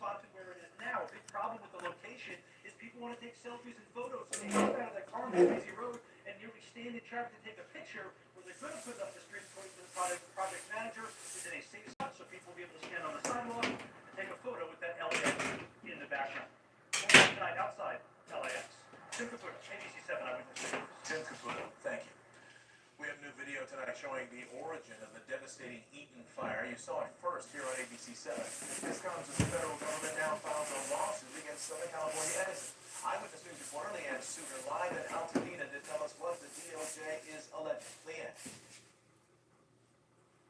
spot to where it is now. A big problem with the location is people want to take selfies and photos. So they jump out of that car on the busy road and nearly stand in traffic to take a picture where they're going to put it up the street according to the project manager. Is in a safe spot so people will be able to stand on the sidewalk and take a photo with that LAX in the background. Tonight outside LAX. Tim Caputo, ABC 7 Eyewitness News. Tim Caputo, thank you. We have new video tonight showing the origin of the devastating Eaton fire. You saw it first here on ABC 7. This comes as the federal government now files a lawsuit against Southern California Edison. Eyewitness News reporter Leanne Suter live in Altadena to tell us what the DOJ is alleging. Leanne.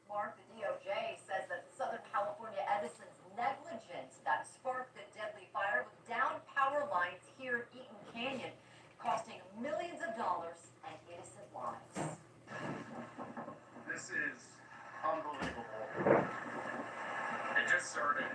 Mark, the DOJ says that Southern California Edison's negligence that sparked the deadly fire with downed power lines here at Eaton Canyon, costing millions of dollars and innocent lives. This is unbelievable. It just started.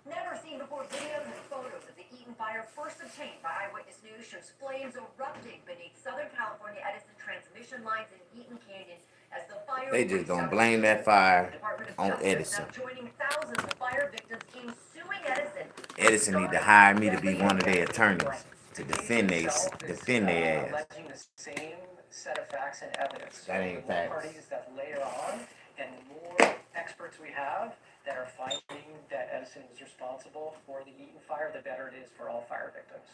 Never seen before videos and photos of the Eaton fire first obtained by Eyewitness News shows flames erupting beneath Southern California Edison transmission lines in Eaton Canyon as the fire. They just gonna blame that fire on Edison. Joining thousands of fire victims in suing Edison. Edison need to hire me to be one of their attorneys to defend their ass. Alleging the same set of facts and evidence. That ain't the more facts. parties that later on, and the more experts we have that are finding that Edison was responsible for the Eaton fire, the better it is for all fire victims.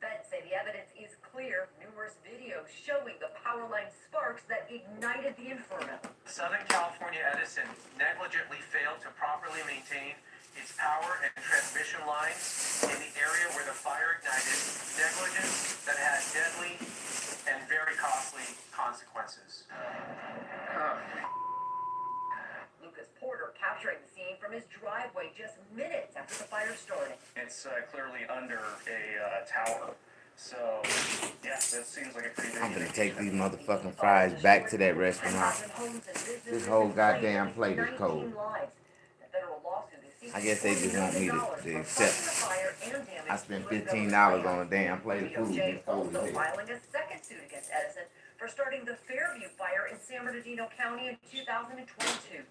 Feds say the evidence is clear. Numerous videos showing the power line sparks that ignited the inferno. Southern California Edison negligently failed to properly maintain its power and transmission lines in the area where the fire ignited, negligence that had deadly and very costly consequences. Lucas Porter capturing the scene from his driveway just minutes after the fire started. It's clearly under a tower. So, yeah, that seems like a pretty big. I'm gonna take these motherfucking fries back to that restaurant. This whole goddamn plate is cold. I guess they just want me to accept. I spent $15 on a damn plate of food. It's cold as hell. Filing a second suit against Edison for starting the Fairview fire in San Bernardino County in 2022.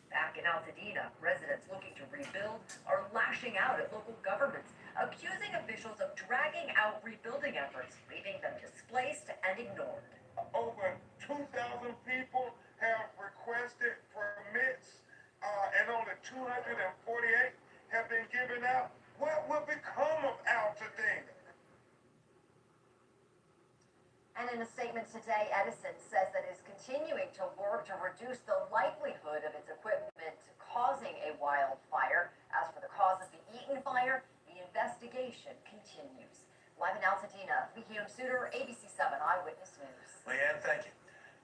Back in Altadena, residents looking to rebuild are lashing out at local governments, accusing officials of dragging out rebuilding efforts, leaving them displaced and ignored. Over 2,000 people have requested permits, and only 248 have been given out. What will become of Altadena? And in a statement today, Edison says that it is continuing to work to reduce the likelihood of its equipment causing a wildfire. As for the cause of the Eaton fire, the investigation continues. Live in Altadena, Leanne Suter, ABC 7 Eyewitness News. Leanne, thank you.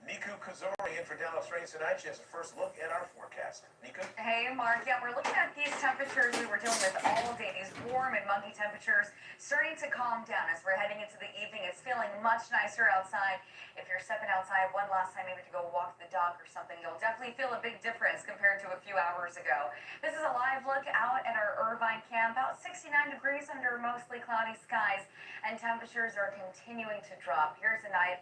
Niku Kazori in for Dallas Rains tonight. She has a first look at our forecast. Niku? Hey, Mark. Yeah, we're looking at these temperatures we were dealing with all day, these warm and muggy temperatures starting to calm down as we're heading into the evening. It's feeling much nicer outside. If you're stepping outside one last time, maybe to go walk the dog or something, you'll definitely feel a big difference compared to a few hours ago. This is a live look out at our Irvine camp, about 69 degrees under mostly cloudy skies, and temperatures are continuing to drop. Here's a nice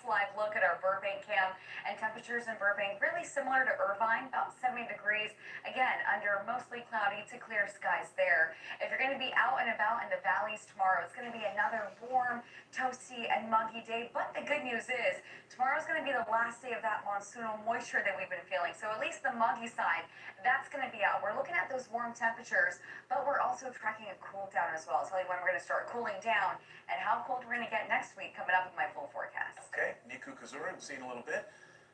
live look at our Burbank camp, and temperatures in Burbank really similar to Irvine, about 70 degrees. Again, under mostly cloudy to clear skies there. If you're going to be out and about in the valleys tomorrow, it's going to be another warm, toasty, and muggy day. But the good news is, tomorrow's going to be the last day of that monsoonal moisture that we've been feeling. So at least the muggy side, that's going to be out. We're looking at those warm temperatures, but we're also tracking a cool down as well. I'll tell you when we're going to start cooling down and how cold we're going to get next week coming up with my full forecast. Okay, Niku Kazuri, we'll see in a little bit.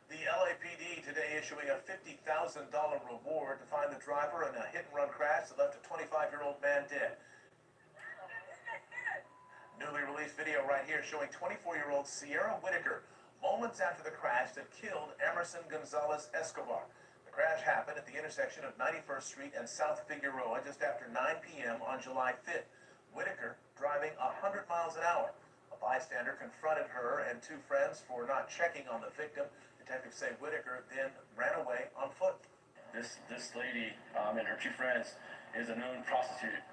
The LAPD today issuing a $50,000 reward to find the driver in a hit-and-run crash that left a 25-year-old man dead. Newly released video right here showing 24-year-old Sierra Whitaker moments after the crash that killed Emerson Gonzalez Escobar. The crash happened at the intersection of 91st Street and South Figueroa just after 9 p.m. on July 5th. Whitaker driving 100 miles an hour. A bystander confronted her and two friends for not checking on the victim. Detectives say Whitaker then ran away on foot. This lady and her two friends is a known prostitute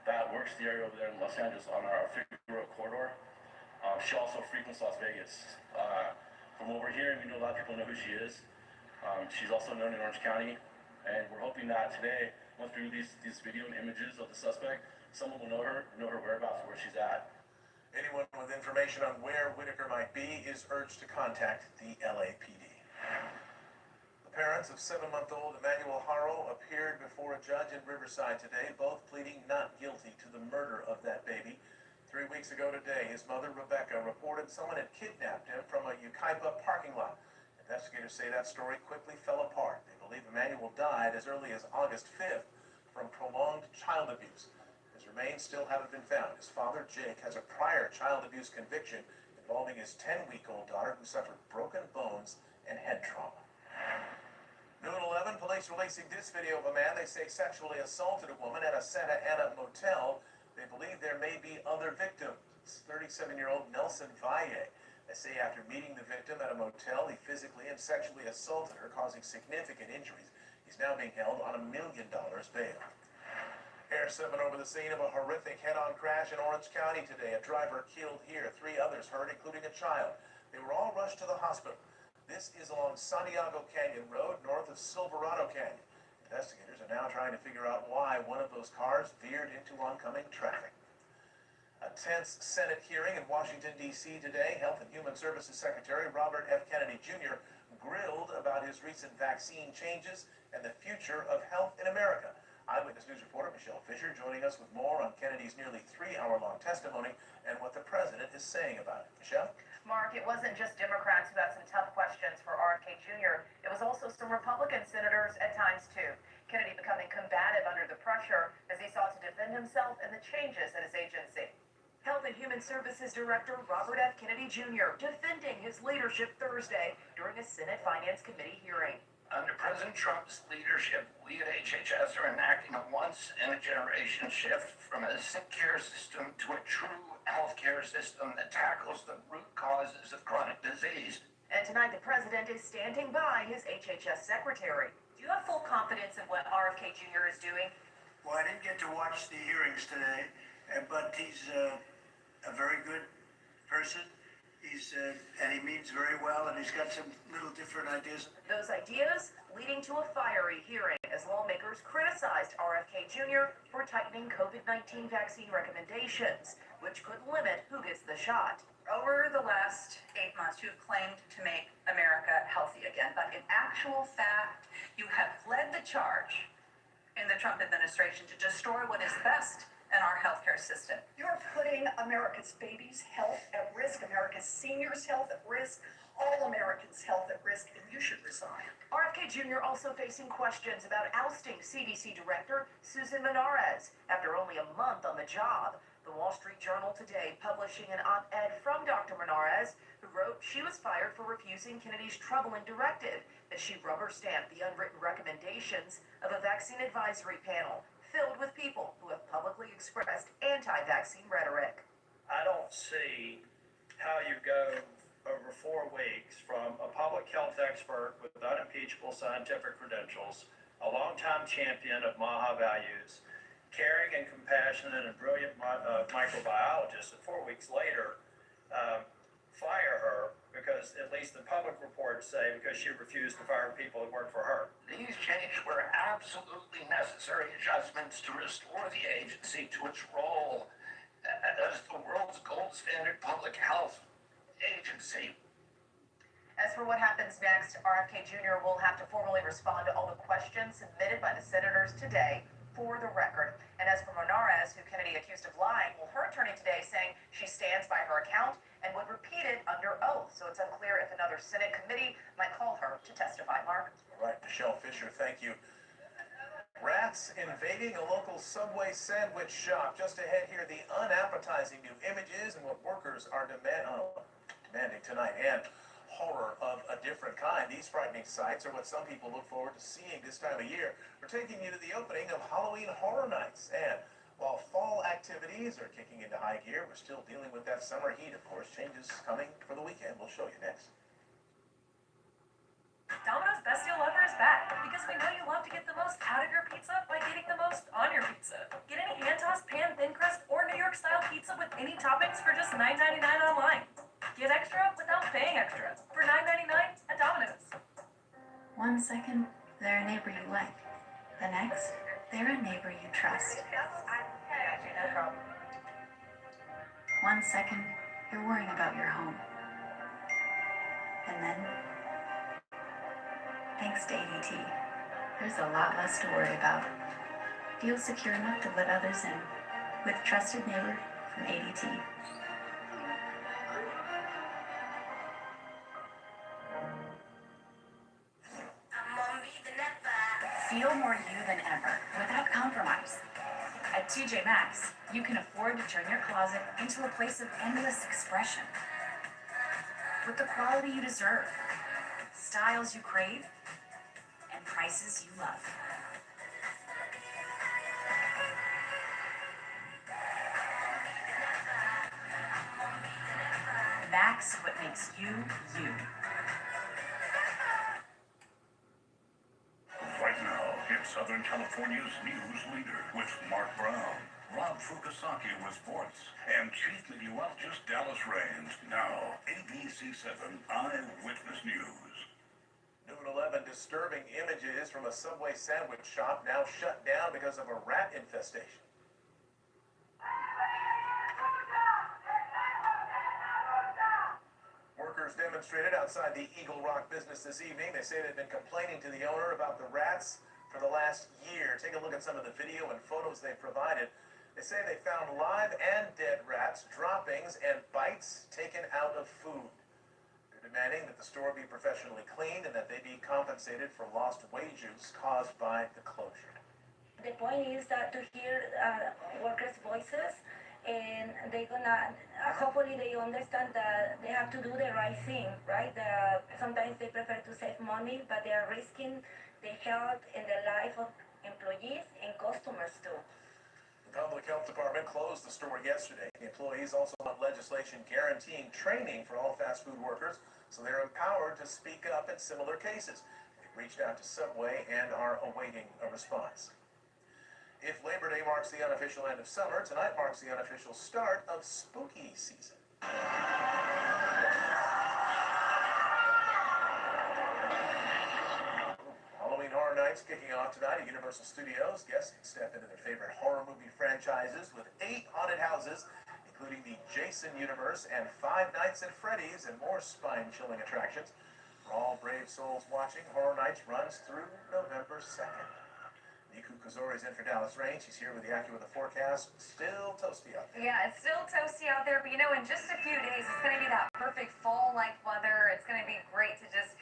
that works the area over there in Los Angeles on our Figueroa corridor. She also frequents Las Vegas. From what we're hearing, we know a lot of people know who she is. She's also known in Orange County And we're hoping that today, once we release these video and images of the suspect, someone will know her whereabouts, where she's at. Anyone with information on where Whitaker might be is urged to contact the LAPD. The parents of 7-month-old Emmanuel Haro appeared before a judge in Riverside today, both pleading not guilty to the murder of that baby. 3 weeks ago today, his mother, Rebecca, reported someone had kidnapped him from a Yucaipa parking lot. Investigators say that story quickly fell apart. They believe Emmanuel died as early as August 5th from prolonged child abuse. His remains still haven't been found. His father, Jake, has a prior child abuse conviction involving his 10-week-old daughter who suffered broken bones and head trauma. Noon 11, police releasing this video of a man they say sexually assaulted a woman at a Santa Ana motel. They believe there may be other victims. It's 37-year-old Nelson Valle. They say after meeting the victim at a motel, he physically and sexually assaulted her, causing significant injuries. He's now being held on $1 million bail. Air 7 over the scene of a horrific head-on crash in Orange County today. A driver killed here, 3 others hurt, including a child. They were all rushed to the hospital. This is along Santiago Canyon Road, north of Silverado Canyon. Investigators are now trying to figure out why one of those cars veered into oncoming traffic. A tense Senate hearing in Washington, D.C. today. Health and Human Services Secretary Robert F. Kennedy Jr. grilled about his recent vaccine changes and the future of health in America. Eyewitness News reporter Michelle Fisher joining us with more on Kennedy's nearly 3-hour-long testimony and what the president is saying about it. Michelle? Mark, it wasn't just Democrats who had some tough questions for RFK Jr. It was also some Republican senators at times, too. Kennedy becoming combative under the pressure as he sought to defend himself and the changes at his agency. Health and Human Services Director Robert F. Kennedy Jr. defending his leadership Thursday during a Senate Finance Committee hearing. Under President Trump's leadership, we at HHS are enacting a once-in-a-generation shift from a sick care system to a true healthcare system that tackles the root causes of chronic disease. And tonight the president is standing by his HHS secretary. Do you have full confidence in what RFK Jr. is doing? Well, I didn't get to watch the hearings today, but he's a very good person. And he means very well, and he's got some little different ideas. Those ideas leading to a fiery hearing as lawmakers criticized RFK Jr. for tightening COVID-19 vaccine recommendations, which could limit who gets the shot. Over the last 8 months, you've claimed to make America healthy again, but in actual fact, you have led the charge in the Trump administration to destroy what is best in our healthcare system. You're putting America's babies' health at risk, America's seniors' health at risk, all Americans' health at risk, and you should resign. RFK Jr. also facing questions about ousting CDC Director Susan Menarez after only a month on the job. The Wall Street Journal today publishing an op-ed from Dr. Menarez, who wrote she was fired for refusing Kennedy's troubling directive that she rubber-stamped the unwritten recommendations of a vaccine advisory panel filled with people who have publicly expressed anti-vaccine rhetoric. I don't see how you go over 4 weeks from a public health expert with unimpeachable scientific credentials, a longtime champion of MAHA values, caring and compassionate and brilliant microbiologist, and 4 weeks later fire her because at least the public reports say because she refused to fire people that work for her. These changes were absolutely necessary adjustments to restore the agency to its role as the world's gold standard public health agency. As for what happens next, RFK Jr. will have to formally respond to all the questions submitted by the senators today for the record. And as for Menarez, who Kennedy accused of lying, well, her attorney today saying she stands by her account and would repeat it under oath. So it's unclear if another Senate committee might call her to testify. Mark? All right, Michelle Fisher, thank you. Rats invading a local Subway sandwich shop. Just ahead here, the unappetizing new images and what workers are demanding tonight. And horror of a different kind. These frightening sights are what some people look forward to seeing this time of year. We're taking you to the opening of Halloween Horror Nights. And while fall activities are kicking into high gear, we're still dealing with that summer heat, of course. Changes coming for the weekend. We'll show you next. Domino's Best Deal Ever is back because we know you love to get the most out of your pizza by getting the most on your pizza. Get any hand-tossed pan thin crust or New York-style pizza with any toppings for just $9.99 online. Get extra without paying extra for $9.99 at Domino's. 1 second, their neighbor you like. The next, they're a neighbor you trust. One second, you're worrying about your home. And then, thanks to ADT, there's a lot less to worry about. Feel secure enough to let others in with Trusted Neighbor from ADT. Feel more you than ever without compromise. At TJ Maxx, you can afford to turn your closet into a place of endless expression. With the quality you deserve, styles you crave, and prices you love. That's what makes you, you. Right now, it's Southern California's news leader with Mark Brown. Rob Fukasaki with sports, and chief meteorologist Dallas Raines. Now, ABC 7 Eyewitness News. Noon 11, disturbing images from a Subway sandwich shop now shut down because of a rat infestation. Workers demonstrated outside the Eagle Rock business this evening. They say they've been complaining to the owner about the rats for the last year. Take a look at some of the video and photos they provided. They say they found live and dead rats, droppings, and bites taken out of food. They're demanding that the store be professionally cleaned and that they be compensated for lost wages caused by the closure. The point is that to hear workers' voices, and they're gonna, hopefully they understand that they have to do the right thing, right? Sometimes they prefer to save money, but they are risking the health and the life of employees and customers too. The Public Health Department closed the store yesterday. The employees also want legislation guaranteeing training for all fast food workers so they're empowered to speak up in similar cases. They've reached out to Subway and are awaiting a response. If Labor Day marks the unofficial end of summer, tonight marks the unofficial start of spooky season. Halloween Horror Nights kicking off tonight at Universal Studios. Guests can step into their favorite horror movie franchises with 8 haunted houses, including the Jason universe and 5 Nights at Freddy's and more spine-chilling attractions. For all brave souls watching, Horror Nights runs through November 2nd. Niku Kazori's in for Dallas Raines. She's here with the AccuWeather forecast. Still toasty out there. Yeah, it's still toasty out there, but you know, in just a few days, it's going to be that perfect fall-like weather. It's going to be great to just,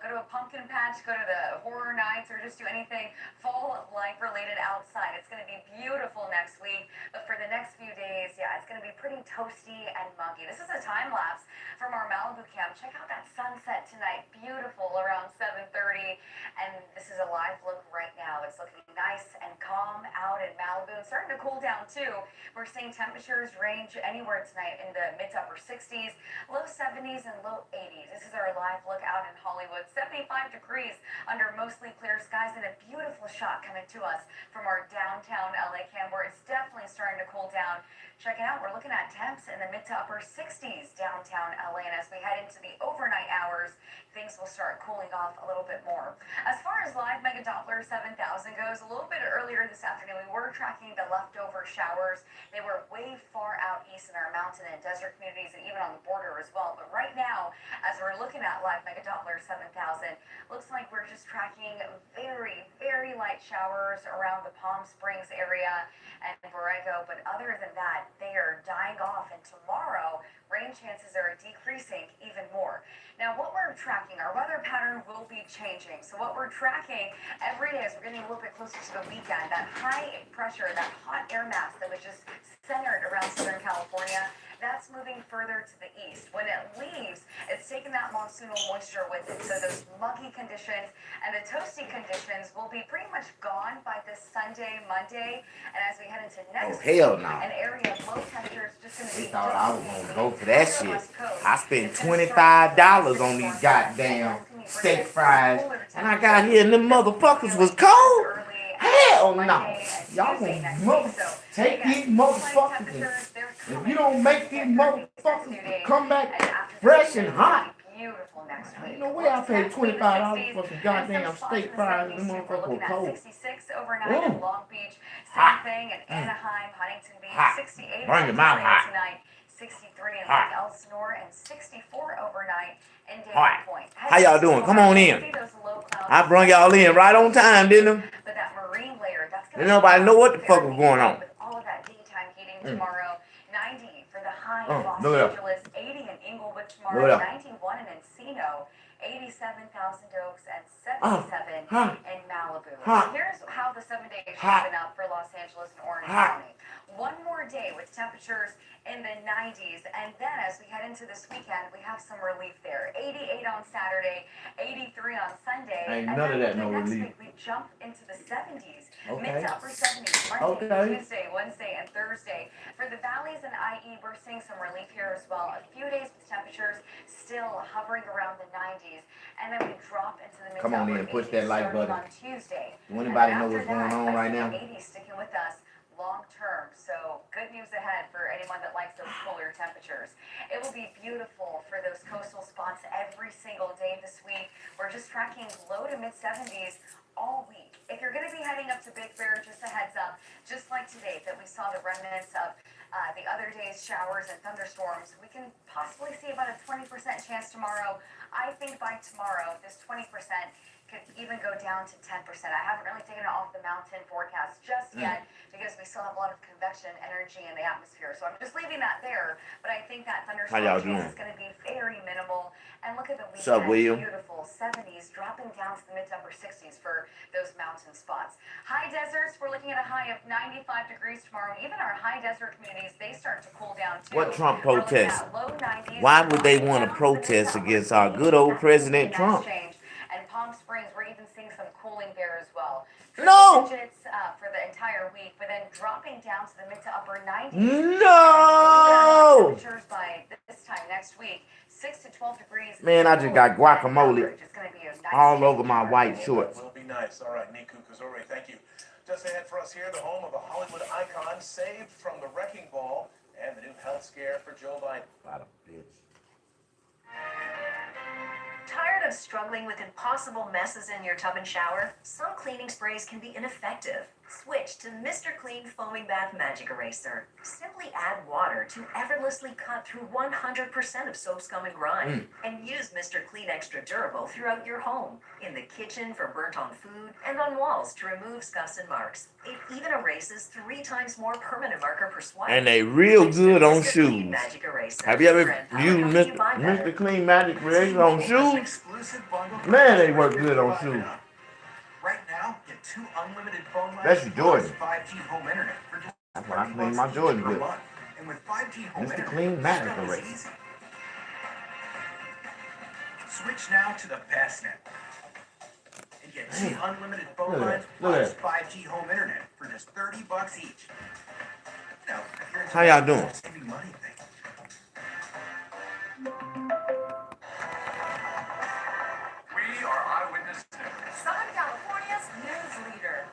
go to a pumpkin patch, go to the horror nights, or just do anything fall-like related outside. It's going to be beautiful next week, but for the next few days, yeah, it's going to be pretty toasty and muggy. This is a time-lapse from our Malibu camp. Check out that sunset tonight. Beautiful around 7:30, and this is a live look right now. It's looking nice and calm out in Malibu. It's starting to cool down too. We're seeing temperatures range anywhere tonight in the mid to upper 60s, low 70s, and low 80s. This is our live look out in Hollywood. 75 degrees under mostly clear skies, and a beautiful shot coming to us from our downtown LA cam where it's definitely starting to cool down. Check it out. We're looking at temps in the mid to upper 60s downtown LA, and as we head into the overnight hours, things will start cooling off a little bit more. As far as live Mega Doppler 7000 goes, a little bit earlier this afternoon, we were tracking the leftover showers. They were way far out east in our mountain and desert communities, and even on the border as well. But right now, as we're looking at live Mega Doppler 7000, looks like we're just tracking very, very light showers around the Palm Springs area and Borrego. But other than that, they are dying off, and tomorrow, rain chances are decreasing even more. Now, what we're tracking, our weather pattern will be changing. So what we're tracking every day as we're getting a little bit closer to the weekend, that high pressure, that hot air mass that was just centered around Southern California, that's moving further to the east. When it leaves, it's taking that monsoonal moisture with it. So those muggy conditions and the toasty conditions will be pretty much gone by this Sunday, Monday. And as we head into next week, an area of low temperatures just going to be... They thought I was going to go for that shit. I spent $25 on these goddamn steak fries, and I got here and them motherfuckers was cold? Hell no. Y'all gonna take these motherfuckers, and if you don't make these motherfuckers come back fresh and hot, beautiful next week. Ain't no way I paid Next week, the $25 60s, for some and goddamn some spots steak in the fries. 70s Them too. We're motherfuckers were looking at cold. 66 overnight in Long Beach. Same Hot. thing in Anaheim, Huntington Beach. Hot. 68 Burn your mouth California hot. tonight. 63 in Hot. Lake Elsinore and 64 overnight in Dayton Hot. Point. How y'all doing? Come on in. See those low clouds I brung y'all in right on time, didn't I? but that marine layer, that's going Didn't nobody know what the fuck was going on. with all of that daytime heating tomorrow. 90 for the high Oh, in Los look it up. Angeles, 80 in Inglewood Look it tomorrow, up. 91 in Encino, 87 Thousand Oaks, and 77 in Malibu. Hot. Here's how the 7 days Hot. shaping up for Los Angeles and Orange Hot. County. One more day with temperatures in the 90s, and then as we head into this weekend, we have some relief there. 88 on Saturday, 83 on Sunday, Ain't and none of then that no next relief. week we jump into the 70s, Okay. mid to upper 70s, Monday, Okay. Tuesday, Wednesday, and Thursday. For the valleys and IE, we're seeing some relief here as well. A few days with temperatures still hovering around the 90s, and then we drop into the mid Come to on upper in, push 80s that like starting button. on Tuesday. Do anybody And know then what's after going that, on I right see now? the 80s sticking with us long term. So good news ahead for anyone that likes those cooler temperatures. It will be beautiful for those coastal spots every single day this week. We're just tracking low to mid 70s all week. If you're going to be heading up to Big Bear, just a heads up, just like today that we saw the remnants of the other day's showers and thunderstorms, we can possibly see about a 20% chance tomorrow. I think by tomorrow, this 20% could even go down to 10%. I haven't really taken it off the mountain forecast just yet because we still have a lot of convection energy in the atmosphere. So I'm just leaving that there. But I think that thunderstorm y'all chance doing? is going to be very minimal. And look at the What's up, weekend. William? Beautiful 70s, dropping down to the mid to upper 60s for those mountain spots. High deserts, we're looking at a high of 95 degrees tomorrow. Even our high desert communities, they start to cool down too. What Trump We're looking protest? at low 90s, Why would they dropping want to down to the mid to protest upper against our 80s. good old That's President a nice Trump? change. And Palm Springs, we're even seeing some cooling there as well. No! Digits for the entire week, but then dropping down to the mid to upper 90s. No! Temperatures by this time next week, 6 to 12 degrees. Man, I just got guacamole It's going to be a nice all over change my for white us. shorts. Will be nice. All right, Niku Kazore, thank you. Just ahead for us here, the home of a Hollywood icon saved from the wrecking ball and the new health scare for Joe Biden. What a bitch. Tired of struggling with impossible messes in your tub and shower? Some cleaning sprays can be ineffective. Switch to Mr. Clean Foaming Bath Magic Eraser. Simply add water to effortlessly cut through 100% of soap, scum, and grime. And use Mr. Clean Extra Durable throughout your home. In the kitchen for burnt on food, and on walls to remove scuffs and marks. It even erases 3 times more permanent marker per swipe. And they real good on Mr. Clean shoes. Magic Eraser. Have you ever Grandpa, used how can you buy better? Mr. Clean Magic Eraser on shoes? Man, they work good on shoes. Right now, get 2 unlimited phone lines That's Jordan. 5G home internet for just That's when I clean $30 my each Jordan per good. month. And with 5G home Mr. internet, Clean Magic stuff is Eraser. easy. Switch now to the best net. And get 2 unlimited phone Look at lines that. Look at plus 5G home internet for just $30 each. You know, if you're into How y'all that doing? saving money thing. We are Eyewitness News. Southern California's news leader.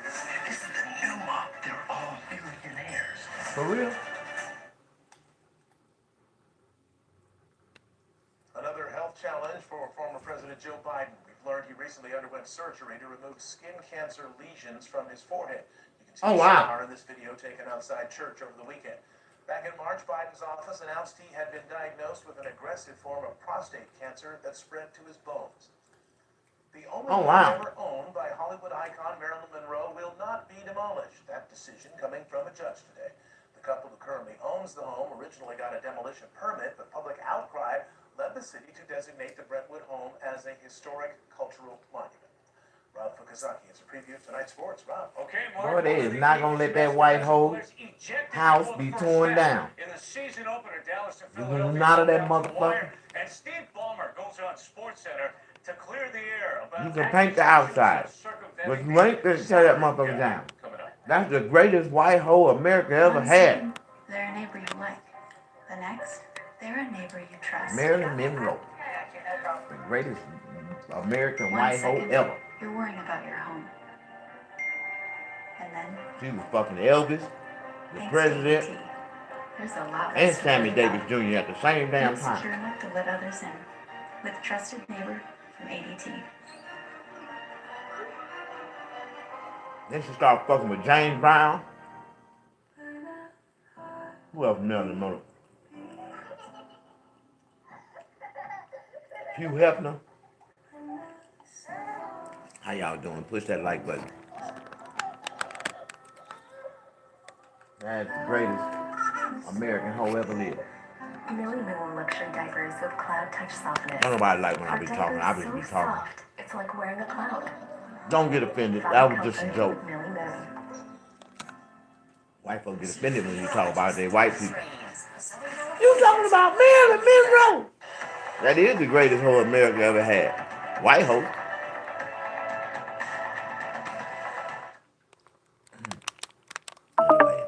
This is the new mob. They're all billionaires. For real? Another health challenge for former President Joe Biden. We've learned he recently underwent surgery to remove skin cancer lesions from his forehead. You can see Oh, wow. in this video taken outside church over the weekend. Back in March, Biden's office announced he had been diagnosed with an aggressive form of prostate cancer that spread to his bones. The only Oh, home wow. ever owned by Hollywood icon Marilyn Monroe will not be demolished. That decision coming from a judge today. The couple who currently owns the home originally got a demolition permit, but public outcry led the city to designate the Brentwood home as a historic cultural monument. Rob Fukuzaki has a preview of tonight's sports. Rob. Okay, Boy, they is not gonna let that white hole house be torn down. In the season opener, Dallas and You Philadelphia not of that down to the wire, motherfucker. and Steve Ballmer goes on SportsCenter to clear the air about You can paint the outside, but you ain't gonna tear that motherfucker down. That's the greatest white hole America ever had. They're a neighbor you like. The next, they're a neighbor you trust. Marilyn Monroe, the greatest American One white hole second, ever. You're worrying about your home. And then, She was fucking Elvis, the thanks president, to AT, there's a lot and less to Sammy worry Davis about. Jr. at the same damn You're secure time. enough to let others in. with Trusted Neighbor from ADT. Then she started fucking with James Brown. Who else Marilyn Monroe? Hugh Hefner. How y'all doing? Push that like button. That's the greatest American hoe ever lived. Millie Moon luxury diapers with cloud touch softness. Don't nobody like when I Our be talking. I diaper's just be so talking. soft, it's like wearing a cloud. Don't get offended. Find That was just a comfort joke. with Millie Moon. White folks get offended when you talk about their white people. You talking about Marilyn Monroe? That is the greatest hoe America ever had. White hoe. Anyway.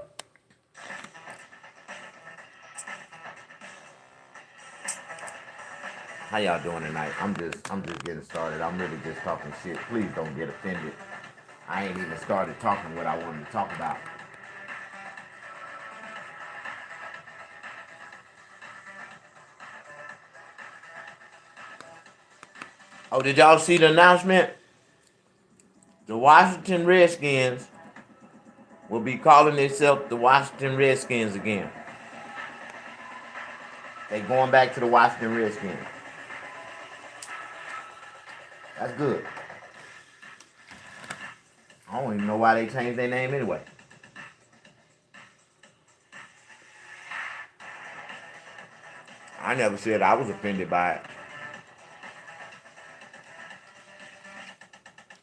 How y'all doing tonight? I'm just getting started. I'm really just talking shit. Please don't get offended. I ain't even started talking what I wanted to talk about. Oh, did y'all see the announcement? The Washington Redskins will be calling themselves the Washington Redskins again. They going back to the Washington Redskins. That's good. I don't even know why they changed their name anyway. I never said I was offended by it.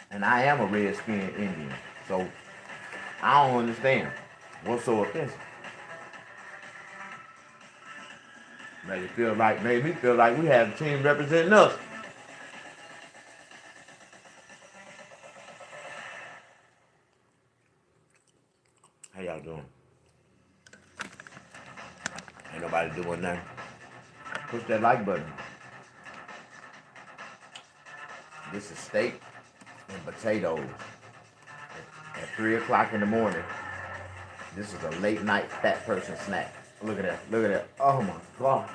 And I am a Redskin Indian, so I don't understand what's so offensive. Made me feel like we have a team representing us. How y'all doing? Ain't nobody doing nothing. Push that like button. This is steak and potatoes at 3 o'clock in the morning. This is a late night fat person snack. Look at that. Look at that. Oh my God.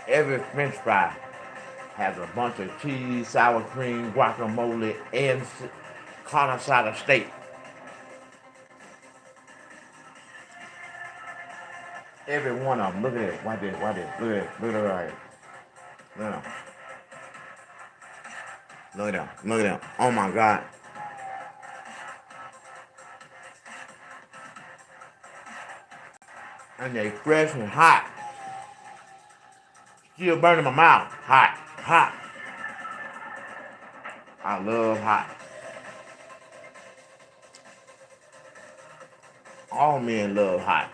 Every French fry has a bunch of cheese, sour cream, guacamole, and carne asada steak. Every one of them. Look at it. Watch this. Watch this. Look at it. Look at it right here. Look at them. Look at them. Look at them. Oh my God. And they fresh and hot. Still burning my mouth. Hot. Hot. I love hot. All men love hot.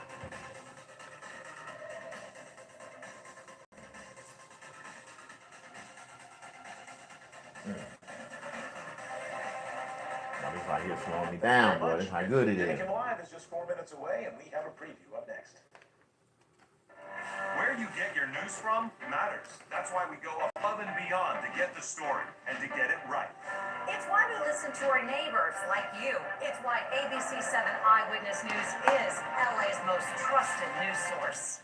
This right here slowing me down, boy. That's how good it is. Taking Live is just 4 minutes away, and we have a preview up next. Where you get your news from matters. That's why we go above and beyond to get the story and to get it right. It's why we listen to our neighbors like you. It's why ABC 7 Eyewitness News is LA's most trusted news source.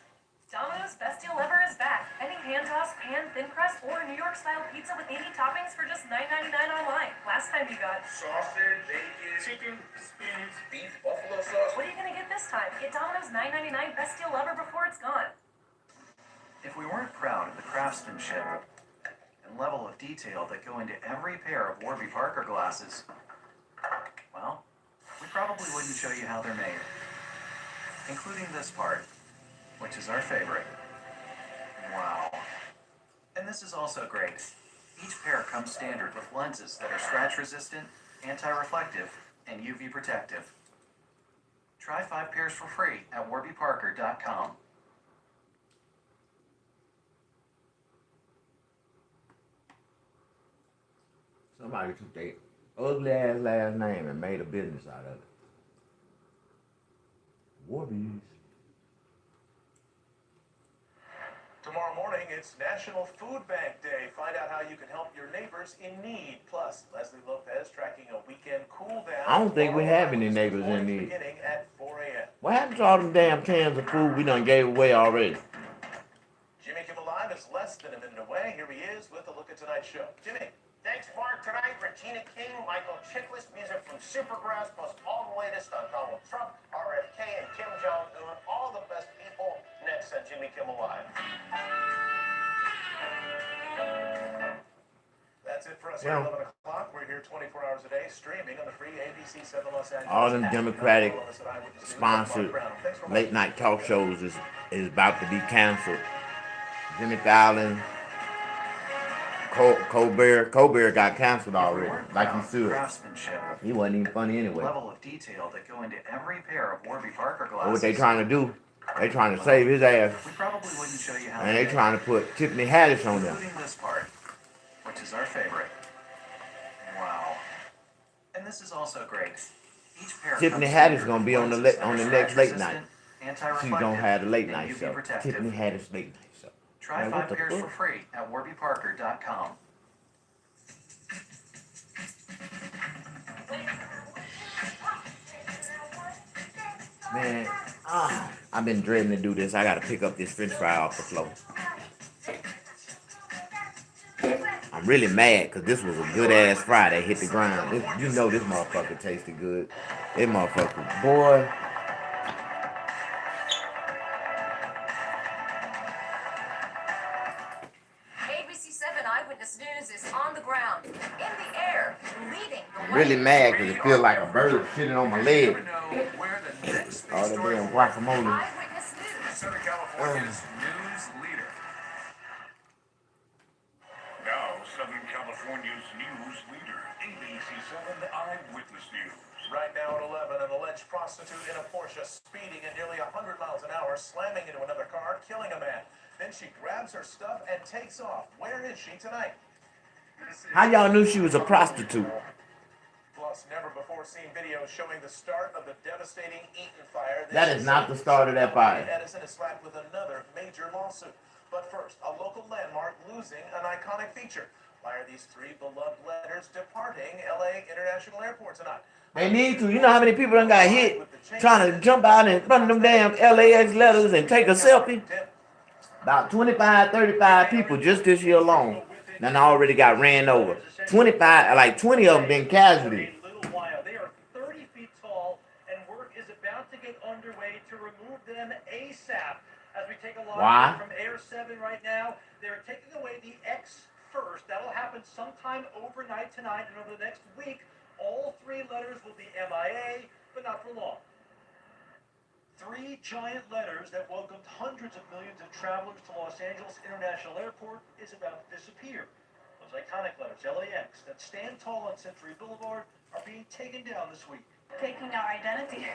Domino's Best Deal Ever is back. Any hand-tossed, pan, thin crust, or New York-style pizza with 80 toppings for just $9.99 online. Last time you got Sausage, bacon, chicken, spinach, beef, buffalo sauce. What are you gonna get this time? Get Domino's $9.99 Best Deal Ever before it's gone. If we weren't proud of the craftsmanship and level of detail that go into every pair of Warby Parker glasses, well, we probably wouldn't show you how they're made. Including this part, which is our favorite. Wow. And this is also great. Each pair comes standard with lenses that are scratch resistant, anti-reflective, and UV protective. Try 5 pairs for free at warbyparker.com. Somebody took their ugly ass last name and made a business out of it. Warbies. Tomorrow morning, it's National Food Bank Day. Find out how you can help your neighbors in need. Plus, Leslie Lopez tracking a weekend cool down. I don't think we have any neighbors in need. Beginning at 4 a.m. What happened to all them damn cans of food we done gave away already? Jimmy Kimmel Live is less than a minute away. Here he is with a look at tonight's show. Jimmy. Thanks, Mark. Tonight, Regina King, Michael Chiklis, music from Supergrass, plus all the latest on Donald Trump, RFK, and Kim Jong-un. All the best people next on Jimmy Kimmel Live. That's it for us here at 11 o'clock. We're here 24 hours a day, streaming on the free ABC 7 Los Angeles. All them Democratic sponsored late night talk shows is about to be canceled. Jimmy Fallon, Colbert got canceled already, like he should. Craftsmanship, He wasn't even funny anyway. level of detail that go into every pair of Warby Parker glasses. What they trying to do? They trying to save his ass, We probably wouldn't show you how. and they trying to put Tiffany Haddish on them. Including this part, which is our favorite. Wow. And this is also great. Each pair Tiffany comes Haddish standard gonna be on the with next late night. scratch-resistant, She's gonna anti-reflective, have the late and night UV show. protective. Tiffany Haddish late night show. Try Man, what 5 the pairs fuck? for free at warbyparker.com. Man, I've been dreading to do this. I gotta pick up this French fry off the floor. I'm really mad because this was a good ass fry that hit the ground. You know this motherfucker tasted good. This motherfucker, boy. ABC7 Eyewitness News is on the ground, in the air, leading the way. Really mad because it feels like a bird sitting on my leg. All the damn guacamole. Eyewitness News. Southern California's news leader. Now, Southern California's news leader, ABC7 Eyewitness News. Right now at 11, an alleged prostitute in a Porsche speeding at nearly 100 miles an hour, slamming into another car, killing a man. Then she grabs her stuff and takes off. Where is she tonight? How y'all knew she was a prostitute? Plus, never-before-seen video showing the start of the devastating Eaton fire. That is not the start of that fire. Edison is slapped with another major lawsuit. But first, a local landmark losing an iconic feature. Why are these three beloved letters departing LA International Airport tonight? They need to. You know how many people done got hit trying to jump out in front of them damn LAX letters and take a selfie? About 25, 35 people just this year alone. And already got ran over. 25, like 20 of them been casualties. They are 30 feet tall, and work is about to get underway to remove them ASAP. As we take a live from Air 7 right now, they're taking away the X first. That'll happen sometime overnight tonight, and over the next week, all three letters will be MIA, but not for long. Three giant letters that welcomed hundreds of millions of travelers to Los Angeles International Airport is about to disappear. Those iconic letters, LAX, that stand tall on Century Boulevard, are being taken down this week. Taking our identity.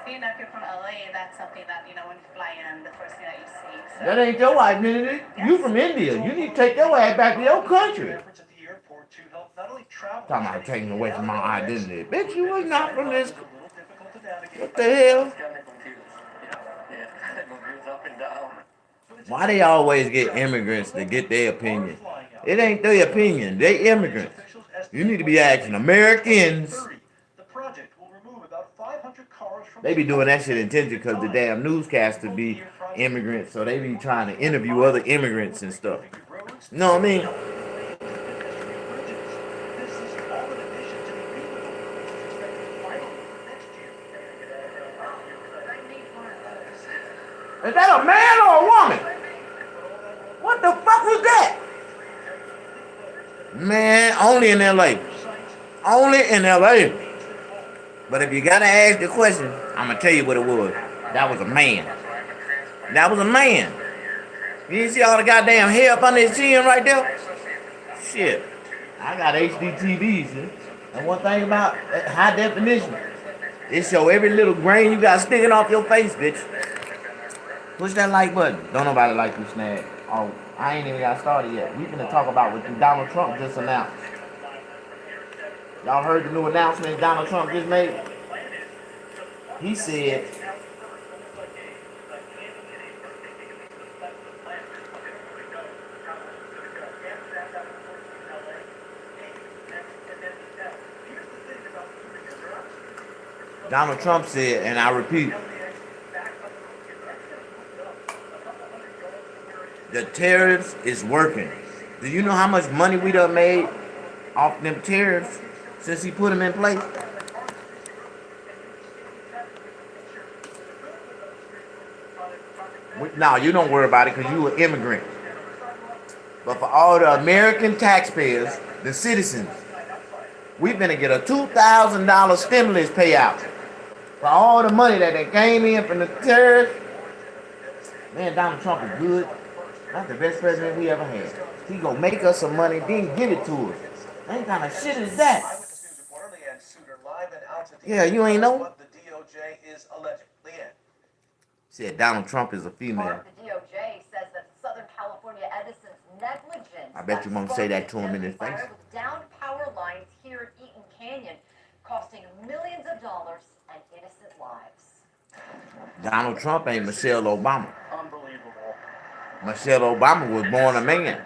Being up here from LA, that's something that, you know, when you fly in, the first thing that you see. So. That ain't your identity. You from India. You need to take your ass back to your country. Talking about taking away from my identity. Bitch, you was not from this. What the hell? Why they always get immigrants to get their opinion? It ain't their opinion. They immigrants. You need to be asking Americans. They be doing that shit intentionally because the damn newscasters be immigrants, so they be trying to interview other immigrants and stuff. You know what I mean? Is that a man or a woman? What the fuck was that? Man, only in LA. Only in LA. But if you gotta ask the question, I'm gonna tell you what it was. That was a man. That was a man. You didn't see all the goddamn hair up under his chin right there? Shit. I got HD TVs, man. And one thing about high definition, it show every little grain you got sticking off your face, bitch. Push that like button. Don't nobody like you, Snag. Oh, I ain't even got started yet. We finna talk about what Donald Trump just announced. Y'all heard the new announcement Donald Trump just made? He said, Donald Trump said, and I repeat, the tariffs is working. Do you know how much money we done made off them tariffs since he put them in place? No, you don't worry about it because you an immigrant. But for all the American taxpayers, the citizens, we're going to get a $2,000 stimulus payout for all the money that they came in from the tariffs. Man, Donald Trump is good. That's the best president we ever had. He gonna make us some money, then give it to us. What kind of shit is that? Yeah, you ain't know? What the DOJ is allegedly in. Said Donald Trump is a female. The DOJ says that Southern California Edison's negligence. I bet you won't say that to him in his face. With downed power lines here at Eaton Canyon, costing millions of dollars and innocent lives. Donald Trump ain't Michelle Obama. Unbelievable. Michelle Obama was born a man.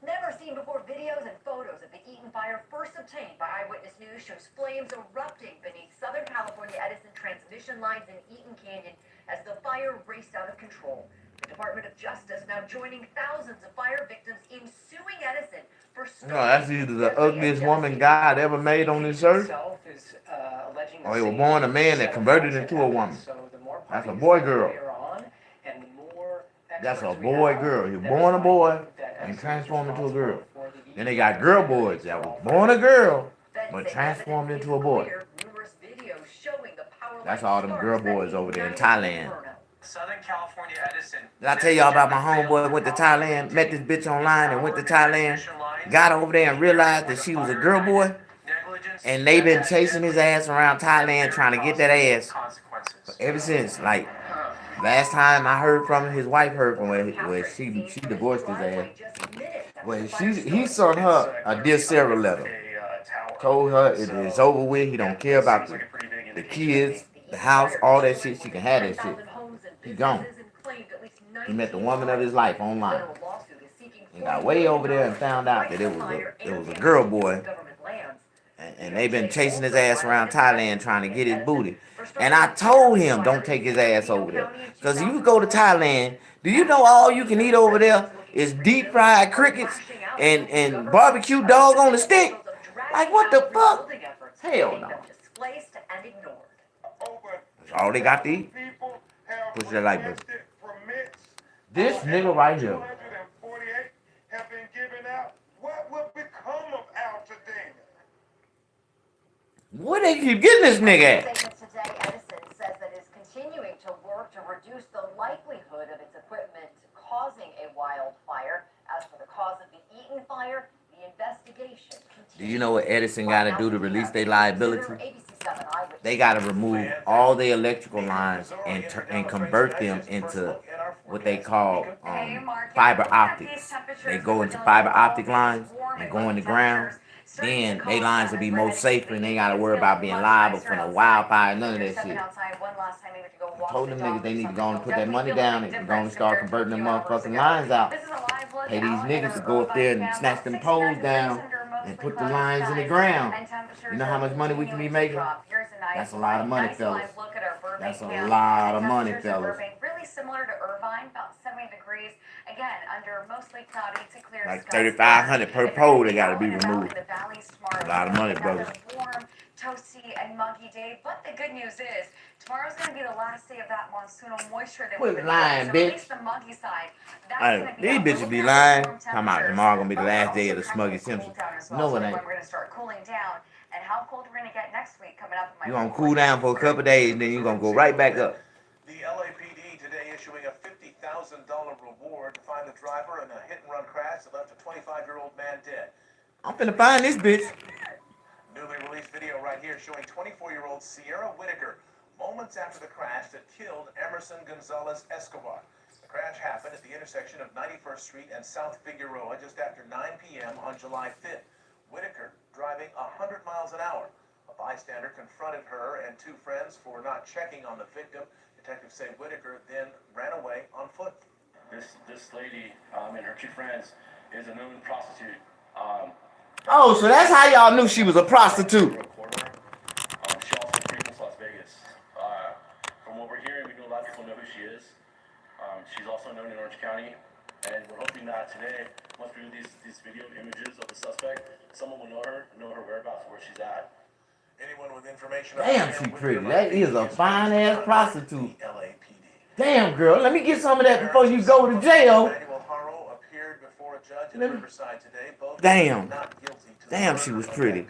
Never seen before videos and photos of the Eaton fire first obtained by Eyewitness News shows flames erupting beneath Southern California Edison transmission lines in Eaton Canyon as the fire raced out of control. The Department of Justice now joining thousands of fire victims in suing Edison for No, that's either the ugliest woman God ever made on this earth, or he was born a man that converted into a woman. That's a boy girl. That's a boy girl. He was born a boy and transformed into a girl. Then they got girl boys that was born a girl but transformed into a boy. That's all them girl boys over there in Thailand. Southern California Edison. Did I tell y'all about my homeboy went to Thailand, met this bitch online and went to Thailand, got over there and realized that she was a girl boy, and they been chasing his ass around Thailand trying to get that ass ever since. Like, last time I heard from him, his wife heard from him, where she divorced his ass. Well, he sent her a Dear Sarah letter. Told her it's over with, he don't care about the kids, the house, all that shit. She can have that shit. He gone. He met the woman of his life online. He got way over there and found out that it was a girl boy. And they been chasing his ass around Thailand trying to get his booty. And I told him don't take his ass over there. Because you go to Thailand, do you know all you can eat over there is deep fried crickets and barbecue dog on the stick? Like, what the fuck? Hell no. That's all they got to eat. Push that like this. This nigga right here. Have been given out. What will become of Altadena? Where they keep getting this nigga at? Today, Edison says that it's continuing to work to reduce the likelihood of its equipment causing a wildfire. As for the cause of the Eaton fire, the investigation continues. Do you know what Edison got to do to release their liability? They got to remove all the electrical lines and convert them into what they call fiber optics. They go into fiber optic lines and go in the ground. Then they lines will be more safer and they got to worry about being liable for the wildfire, none of that shit. I told them niggas they need to go and put that money down and go and start converting them motherfucking lines out. Pay these niggas to go up there and snatch them poles down and put the lines in the ground. You know how much money we can be making? That's a lot of money, fellas. That's a lot of money, fellas. Really similar to Irvine, about 70 degrees. Again, under mostly cloudy to clear like $3,500 per pole they gotta be removed. A lot of money, brothers. Warm, toasty, and muggy day. But the good news is, tomorrow's going to be the last day of that monsoonal moisture that we've been lying, so bitch. at least the muggy side. These bitches be lying. Talking about tomorrow gonna be the last day of the Smuggy Simpson. No, it ain't. We're going to start cooling down. And how cold we're going to get next week coming up. You gonna cool down for a couple days, and then you gonna go right back up. The LAPD today issuing a $50,000 reward to find the driver in a hit-and-run crash that left a 25-year-old man dead. I'm finna find this bitch. Newly released video right here showing 24-year-old Sierra Whitaker moments after the crash that killed Emerson Gonzalez Escobar. The crash happened at the intersection of 91st Street and South Figueroa just after 9 p.m. on July 5th. Whitaker driving 100 miles an hour. A bystander confronted her and two friends for not checking on the victim. Detectives say Whitaker then ran away on foot. This lady and her two friends is a known prostitute. Oh, so that's how y'all knew she was a prostitute. She also frequents Las Vegas. also know who she is. She's also known in Orange County, and we're hoping that today, once we do these video images of the suspect, someone will know her whereabouts, where she's at. Anyone with information? Damn, she pretty. That is a fine ass prostitute. Damn, girl, let me get some of that before you go to jail. Damn. Damn, she was pretty.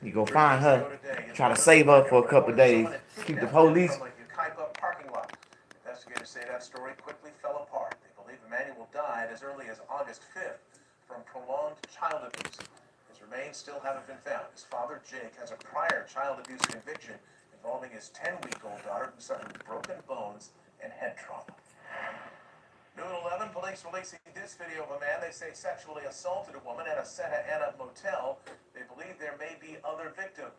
You go find her, try to save her for a couple of days, keep the police. Investigators say that story quickly fell apart. They believe Emmanuel died as early as August 5th from prolonged child abuse. His remains still haven't been found. His father, Jake, has a prior child abuse conviction involving his 10-week-old daughter who suffered broken bones and head trauma. Noon 11, police releasing this video of a man they say sexually assaulted a woman at a Santa Ana motel. They believe there may be other victims.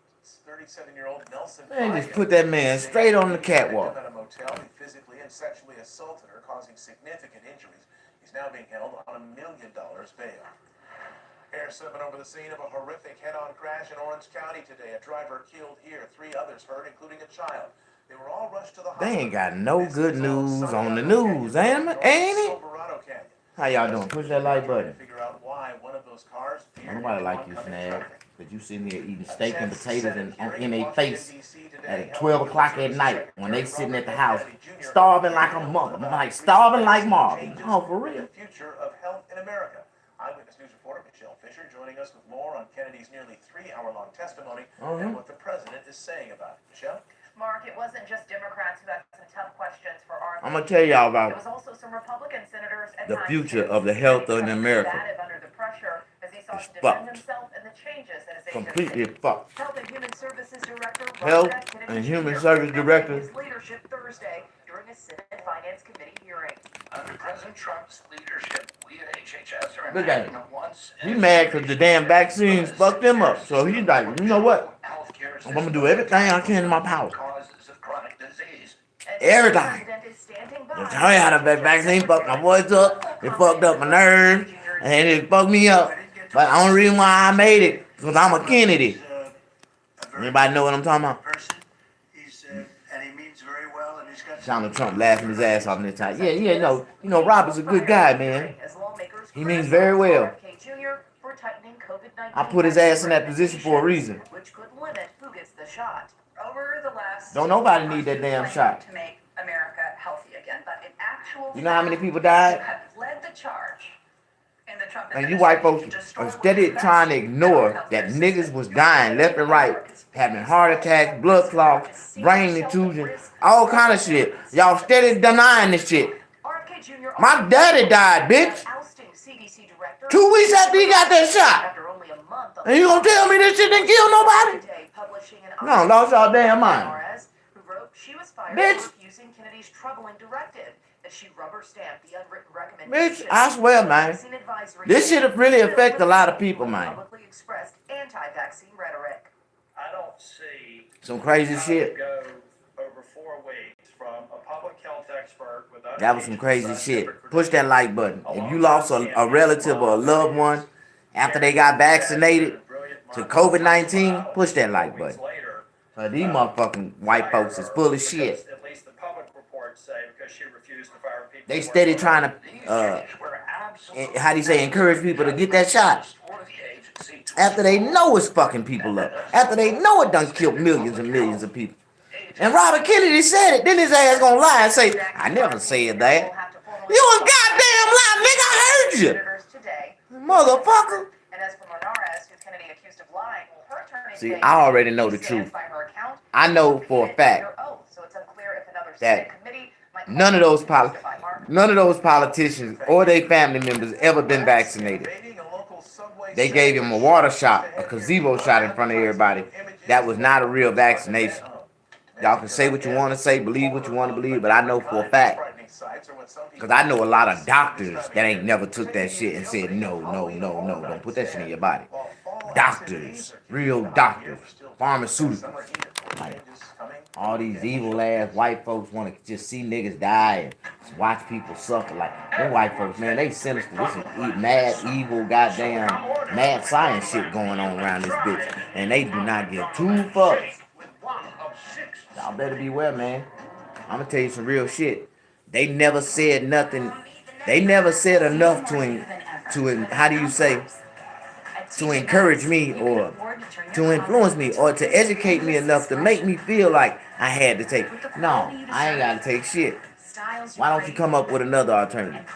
37-year-old Nelson. Man, just put that man straight on the catwalk. At a motel, he physically and sexually assaulted her, causing significant injuries. He's now being held on $1 million bail. Air 7 over the scene of a horrific head-on crash in Orange County today. A driver killed here, 3 others hurt, including a child. They were all rushed to the hospital. They ain't got no good news on the news, ain't it? How y'all doing? Push that like button. Nobody like you, Snag. But you sitting here eating steak and potatoes in their face at 12 o'clock at night when they sitting at the house starving like a mother, like starving like Marvin. Oh, for real. Future of health in America. Eyewitness News reporter Michelle Fisher joining us with more on Kennedy's nearly 3-hour-long testimony and what the president is saying about it. Michelle? Mark, it wasn't just Democrats who had some tough questions for RFK. I'm gonna tell y'all about it was also some Republican senators the future of the health in America. Under the pressure as he sought It's to defend fucked. himself and the changes that his Completely fucked. Health and Human Services Director Health and Human Service Director. His leadership Thursday during a Senate Finance Committee hearing. Under President Trump's leadership, we at HHS are Look at enacting him. a once He mad because the damn vaccines fucked him up. So he's like, you know what? I'm gonna do everything I can in my power. Everything. Tell me how the vaccine fucked my voice up. It fucked up my nerves. And it fucked me up. But the only reason why I made it, because I'm a Kennedy. Anybody know what I'm talking about? And he means very well, and he's got Donald Trump laughing his ass off this time. Yeah, no. You know, Robert's a good guy, man. He means very well. RFK Jr. for tightening COVID-19 I put his ass in that position for a reason. which could limit who gets the shot. Over the last Don't nobody need that damn shot. to make America healthy again, but in actual You know how many people died? have led the charge in the Trump And you white folks are steady trying to ignore that niggas was dying left and right, having heart attacks, blood clots, brain contusion, all kind of shit. Y'all steady denying this shit. RFK Jr. My daddy died, bitch. ousting CDC director 2 weeks after he got that shot. after only a month of And you gonna tell me this shit didn't kill nobody? today publishing an No, lost y'all damn mind. who wrote she was fired Bitch. for refusing Kennedy's troubling directive that she rubber stamped the unwritten Bitch, recommendation. I swear, man. Vaccine advisory This shit really affect a lot of people, man. Publicly expressed anti-vaccine rhetoric. I don't see Some crazy how shit. to go over 4 weeks from a public health expert with That was some crazy shit. Push that like button. If you lost a relative or a loved one after they got vaccinated to COVID-19, push that like button. These motherfucking white folks is full of shit. At least the public reports say because she refused to fire people. They steady trying to, how do you say, encourage people to get that shot. After they know it's fucking people up. After they know it done killed millions and millions of people. And Robert Kennedy said it. Then his ass gonna lie and say, I never said that. You a goddamn lie, nigga. I heard you. Motherfucker. And as for Monarez, who's Kennedy accused of lying, her attorney See, I already know the truth. I know for a fact so it's unclear if another that committee none of those politicians or their family members ever been vaccinated. They gave him a water shot, a gazebo shot in front of everybody. That was not a real vaccination. Y'all can say what you want to say, believe what you want to believe, but I know for a fact, because I know a lot of doctors that ain't never took that shit and said, no, don't put that shit in your body. Doctors, real doctors, pharmaceuticals. Like, all these evil ass white folks want to just see niggas die and watch people suffer. Like, them white folks, man, they sinister. This is mad, evil, goddamn, mad science shit going on around this bitch. And they do not give 2 fucks. Y'all better beware, man. I'm gonna tell you some real shit. They never said nothing. They never said enough how do you say, to encourage me or to influence me or to educate me enough to make me feel like I had to take. No, I ain't gotta take shit. Why don't you come up with another alternative?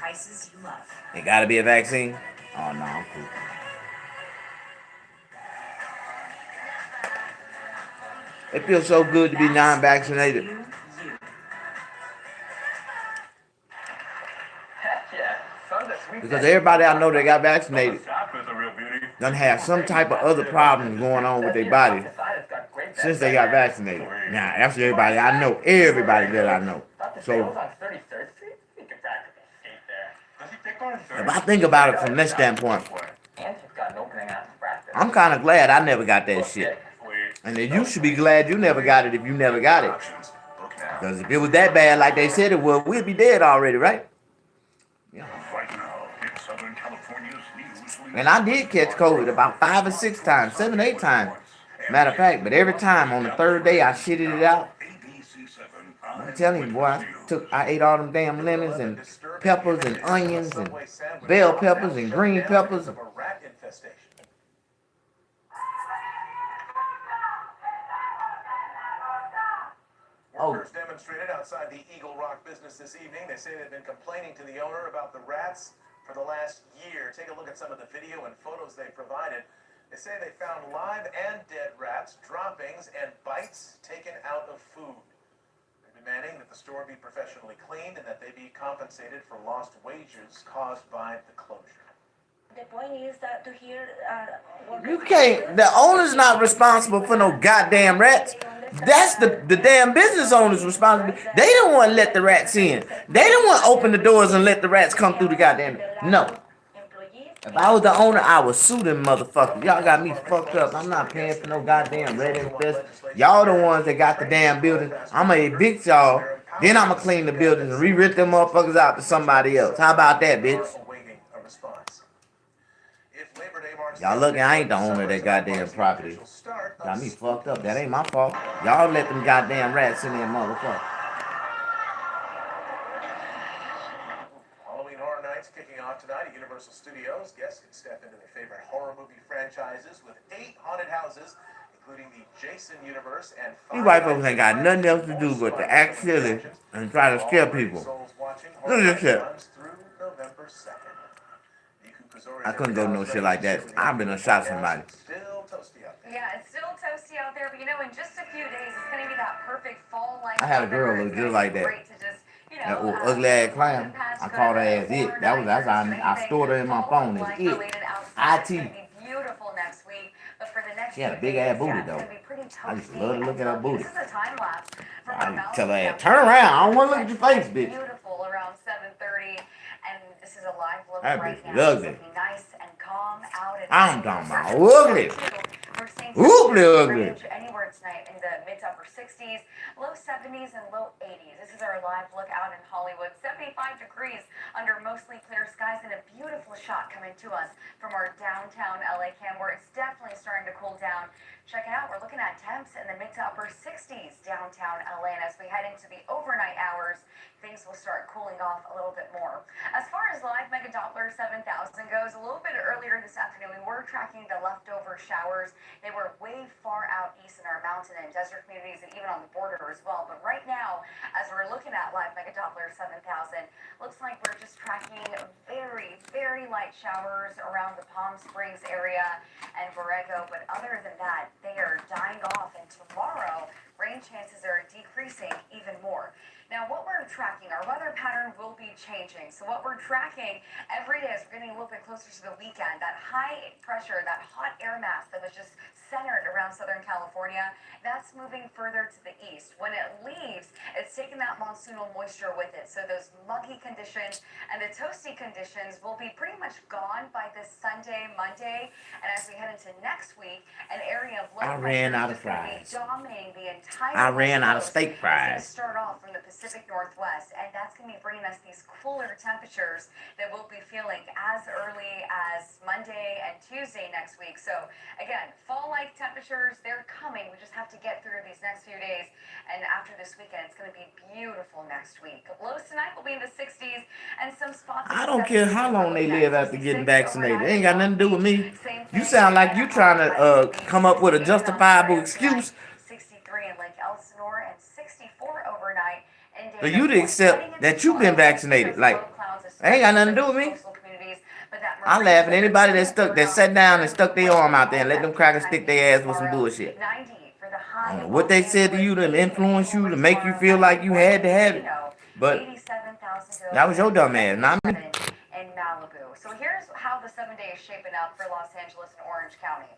It gotta be a vaccine? Oh no, I'm cool. It feels so good to be non-vaccinated. Because everybody I know that got vaccinated done have some type of other problems going on with their body since they got vaccinated. Now, that's everybody I know. Everybody that I know. So, if I think about it from this standpoint, I'm kind of glad I never got that shit. And then you should be glad you never got it if you never got it. Because if it was that bad like they said it was, we'd be dead already, right? Yeah. And I did catch COVID about 5 or 6 times, 7, 8 times. Matter of fact, but every time on the 3rd day I shitted it out. I'm telling you, boy, I ate all them damn lemons and peppers and onions and bell peppers and green peppers. Workers demonstrated outside the Eagle Rock business this evening. They say they've been complaining to the owner about the rats for the last year. Take a look at some of the video and photos they provided. They say they found live and dead rats, droppings, and bites taken out of food. They're demanding that the store be professionally cleaned and that they be compensated for lost wages caused by the closure. The point is that to hear you can't. The owner's not responsible for no goddamn rats. That's the damn business owner's responsibility. They don't want to let the rats in. They don't want to open the doors and let the rats come through the goddamn. No. If I was the owner, I would sue them motherfuckers. Y'all got me fucked up. I'm not paying for no goddamn red infest. Y'all the ones that got the damn building. I'ma evict y'all. Then I'ma clean the buildings and re-rip them motherfuckers out to somebody else. How about that, bitch? Y'all lucky I ain't the owner of that goddamn property. Got me fucked up. That ain't my fault. Y'all let them goddamn rats in there, motherfucker. Halloween Horror Nights kicking off tonight at Universal Studios. Guests can step into their favorite horror movie franchises with 8 haunted houses, including the Jason universe and 5. These white folks ain't got nothing else to do but to act silly and try to scare people. Look at this shit. I couldn't go no shit like that. I've been shot somebody. Yeah, it's still toasty out there, but you know, in just a few days, it's going to be that perfect fall-like. I had a girl look just like that. That old ugly ass clown. I called her ass it. That's how I stored her in my phone as it. IT. Beautiful next week, but for the next she had a big ass booty though. I used to love to look at her booty. This is a time lapse from I used to tell her ass, turn around. I don't want to look at your face, bitch. Beautiful around 7:30, and this is a live look that right bitch now. ugly. Nice and calm out. I'm talking about ugly. Ugly. Anywhere tonight in the mid to upper 60s, low 70s, and low 80s. This is our live look out in Hollywood. 75 degrees under mostly clear skies, and a beautiful shot coming to us from our downtown LA cam, where it's definitely starting to cool down. Check it out. We're looking at temps in the mid to upper 60s downtown LA, and as we head into the overnight hours, things will start cooling off a little bit more. As far as live Mega Doppler 7000 goes, a little bit earlier this afternoon, we were tracking the leftover showers. They were way far out east in our mountain and desert communities and even on the border as well. But right now, as we're looking at live Mega Doppler 7000, looks like we're just tracking very, very light showers around the Palm Springs area and Borrego. But other than that, they are dying off, and tomorrow, rain chances are decreasing even more. Now, what we're tracking, our weather pattern will be changing. So what we're tracking every day as we're getting a little bit closer to the weekend, that high pressure, that hot air mass that was just centered around Southern California, that's moving further to the east. When it leaves, it's taking that monsoonal moisture with it. So those muggy conditions and the toasty conditions will be pretty much gone by this Sunday, Monday. And as we head into next week, an area of low I ran out of fries. Dominating the entire I ran out of steak fries. start off from the Pacific Northwest, and that's going to be bringing us these these cooler temperatures that we'll be feeling as early as Monday and Tuesday next week. So again, fall-like temperatures, they're coming. We just have to get through these next few days. And after this weekend, it's going to be beautiful next week. Lows tonight will be in the 60s and some spots. I don't care how long they live after getting vaccinated. It ain't got nothing to do with me. You sound like you trying to come up with a justifiable excuse 63 in Lake Elsinore and 64 overnight in for you to accept that you've been vaccinated. Like, it ain't got nothing to do with me. I laugh at anybody that sat down and stuck their arm out there and let them crackers stick their ass with some bullshit. I don't know what they said to you to influence you to make you feel like you had to have it, but that was your dumb ass, not me. In Malibu. So here's how the 7 day is shaping up for Los Angeles and Orange County.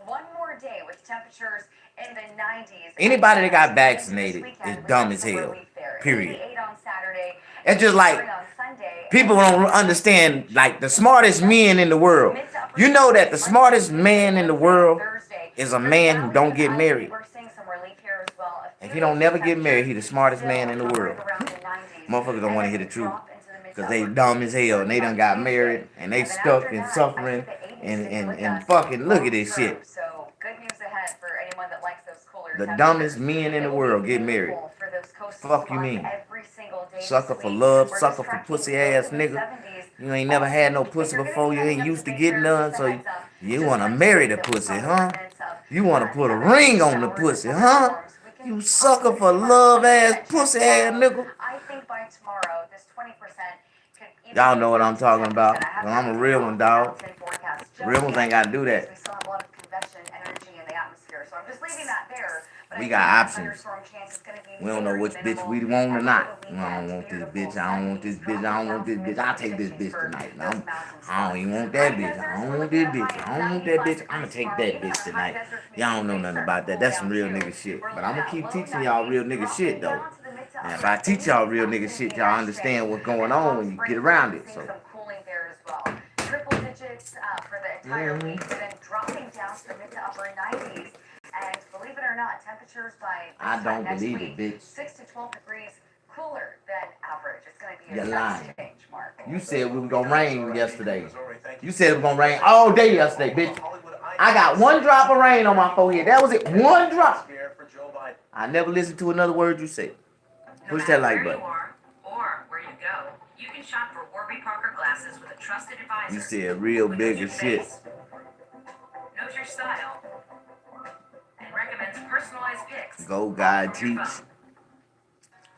One more day with temperatures in the 90s. Anybody that got vaccinated is dumb as hell. Period. It's just like people don't understand, like, the smartest men in the world. You know that the smartest man in the world is a man who don't get married. If he don't never get married, he the smartest man in the world. Motherfuckers don't want to hear the truth. Because they dumb as hell and they done got married and they stuck and suffering and fucking look at this shit. So good news ahead for anyone that likes those cooler The dumbest men in the world get married. Fuck you mean? Sucker for love, sucker for pussy ass nigga. You ain't never had no pussy before, you ain't used to getting none, so you wanna marry the pussy, huh? You wanna put a ring on the pussy, huh? You sucker for love ass pussy ass nigga. I think by tomorrow, this 20% could Y'all know what I'm talking about. Well, I'm a real one, dog. Real ones ain't gotta do that. We still have a lot of convection energy in the atmosphere, so I'm just leaving that there. We got options. We don't know which bitch we want or not. I don't want this bitch. I don't want this bitch. I don't want this bitch. I'll take this bitch tonight. I don't even want that bitch. I don't want this bitch. I don't want that bitch. I'm gonna take that bitch tonight. Y'all don't know nothing about that. That's some real nigga shit. But I'm gonna keep teaching y'all real nigga shit though. And if I teach y'all real nigga shit, y'all understand what's going on when you get around it. So. Cooling there as well. Triple digits for the entire week, and then dropping down to the mid to upper 90s. And believe it or not, temperatures by I don't believe it, bitch. 6 to 12 degrees cooler than average. It's going to be You're a lying. change, Mark. You said we were gonna rain yesterday. You said it was gonna rain all day yesterday, bitch. I got one drop of rain on my forehead. That was it. One drop. I never listened to another word you said. Push that like button. Or where you go, you can shop for Warby Parker glasses with a trusted advisor. You said real big as shit. Knows your style and recommends personalized picks. Go guide, teach.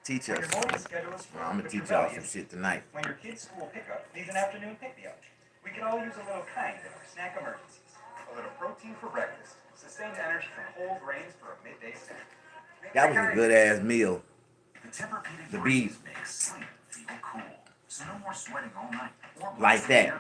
Teach us. Well, I'm gonna teach y'all some shit tonight. When your kid's school pickup needs an afternoon pick-me-up, we could all use a little kind in our snack emergencies. A little protein for breakfast, sustained energy from whole grains for a midday snack. That was a good ass meal. The beef. Like that.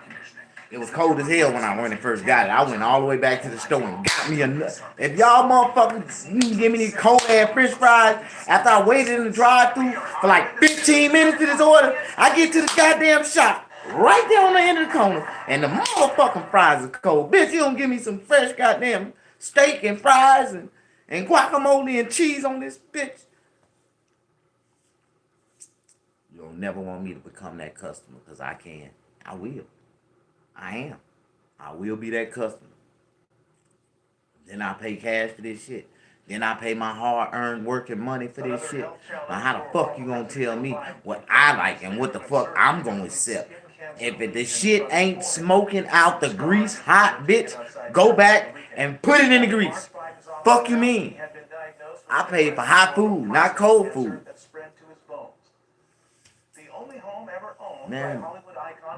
It was cold as hell when I first got it. I went all the way back to the store and got me a nut. If y'all motherfuckers give me these cold ass french fries after I waited in the drive-thru for like 15 minutes to this order, I get to the goddamn shop right there on the end of the corner and the motherfucking fries are cold. Bitch, you don't give me some fresh goddamn steak and fries and guacamole and cheese on this bitch. You'll never want me to become that customer because I can. I will. I am. I will be that customer. Then I pay cash for this shit. Then I pay my hard-earned working money for this shit. Now how the fuck you gonna tell me what I like and what the fuck I'm gonna accept? If the shit ain't smoking out the grease hot, bitch, go back and put it in the grease. Fuck you mean? I pay for hot food, not cold food. Man,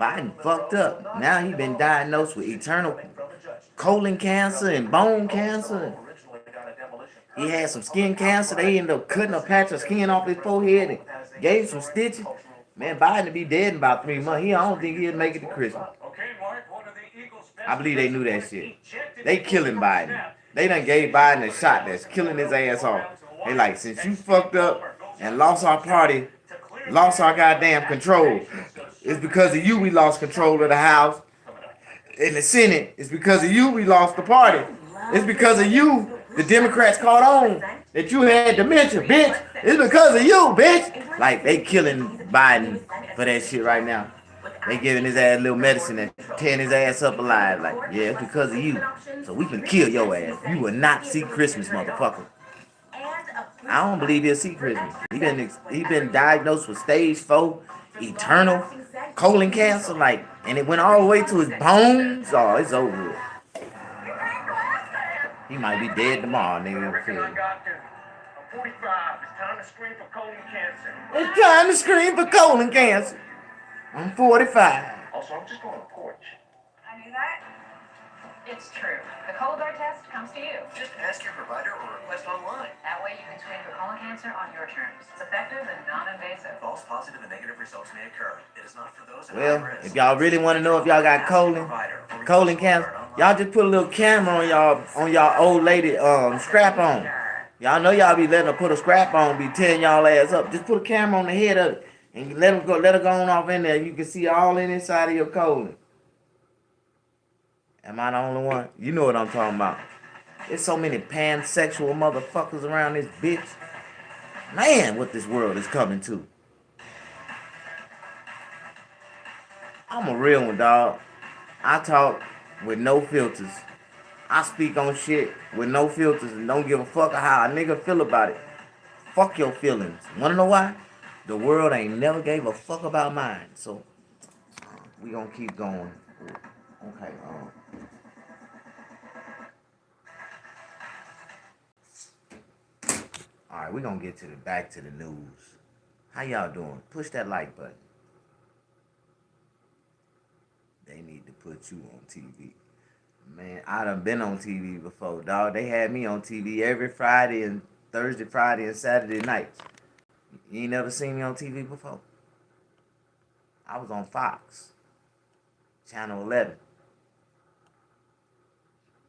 Biden fucked up. Now he been diagnosed with eternal colon cancer and bone cancer. He had some skin cancer. They ended up cutting a patch of skin off his forehead and gave him some stitches. Man, Biden to be dead in about 3 months. I don't think he'll make it to Christmas. I believe they knew that shit. They killing Biden. They done gave Biden a shot that's killing his ass off. They like, since you fucked up and lost our party, lost our goddamn control, it's because of you we lost control of the House. In the Senate, it's because of you we lost the party. It's because of you the Democrats caught on that you had dementia, bitch. It's because of you, bitch. Like, they killing Biden for that shit right now. They giving his ass little medicine and tearing his ass up alive. Like, yeah, it's because of you. So we can kill your ass. You will not see Christmas, motherfucker. I don't believe he'll see Christmas. He been diagnosed with stage 4 eternal colon cancer, like, and it went all the way to his bones. Oh, it's over with. He might be dead tomorrow, nigga. I got this. I'm 45. It's time to screen for colon cancer. It's time to scream for colon cancer. I'm 45. Also, I'm just on the porch. I knew that. It's true. The Cologuard test comes to you. Just ask your provider or request online. That way you can screen for colon cancer on your terms. It's effective and non-invasive. False positive and negative results may occur. It is not for those at Well, high risk. if y'all really want to know if y'all got colon cancer, y'all just put a little camera on y'all old lady strap on. Y'all know y'all be letting her put a scrap on, be tearing y'all ass up. Just put a camera on the head of it and let her go on off in there. You can see all in inside of your colon. Am I the only one? You know what I'm talking about. There's so many pansexual motherfuckers around this bitch. Man, what this world is coming to. I'm a real one, dog. I talk with no filters. I speak on shit with no filters and don't give a fuck how a nigga feel about it. Fuck your feelings. Wanna know why? The world ain't never gave a fuck about mine. So, we gonna keep going. Okay, Alright, we're gonna get back to the news. How y'all doing? Push that like button. They need to put you on TV. Man, I done been on TV before, dog. They had me on TV every Friday and Thursday, Friday, and Saturday nights. You ain't never seen me on TV before? I was on Fox. Channel 11.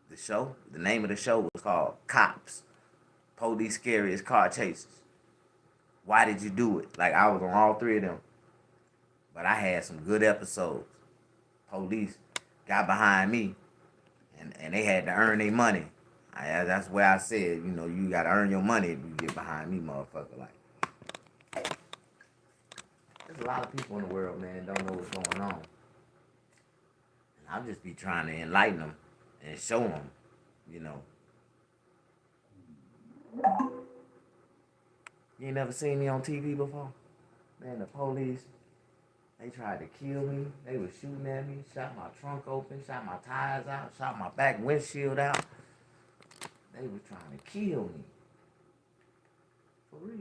The name of the show was called Cops. Police Scariest Car Chasers. Why did you do it? Like, I was on all 3 of them. But I had some good episodes. Police got behind me. And they had to earn their money. That's where I said, you got to earn your money if you get behind me, motherfucker. Like, there's a lot of people in the world, man, don't know what's going on. And I'll just be trying to enlighten them and show them, You ain't never seen me on TV before? Man, the police, they tried to kill me. They was shooting at me, shot my trunk open, shot my tires out, shot my back windshield out. They was trying to kill me. For real.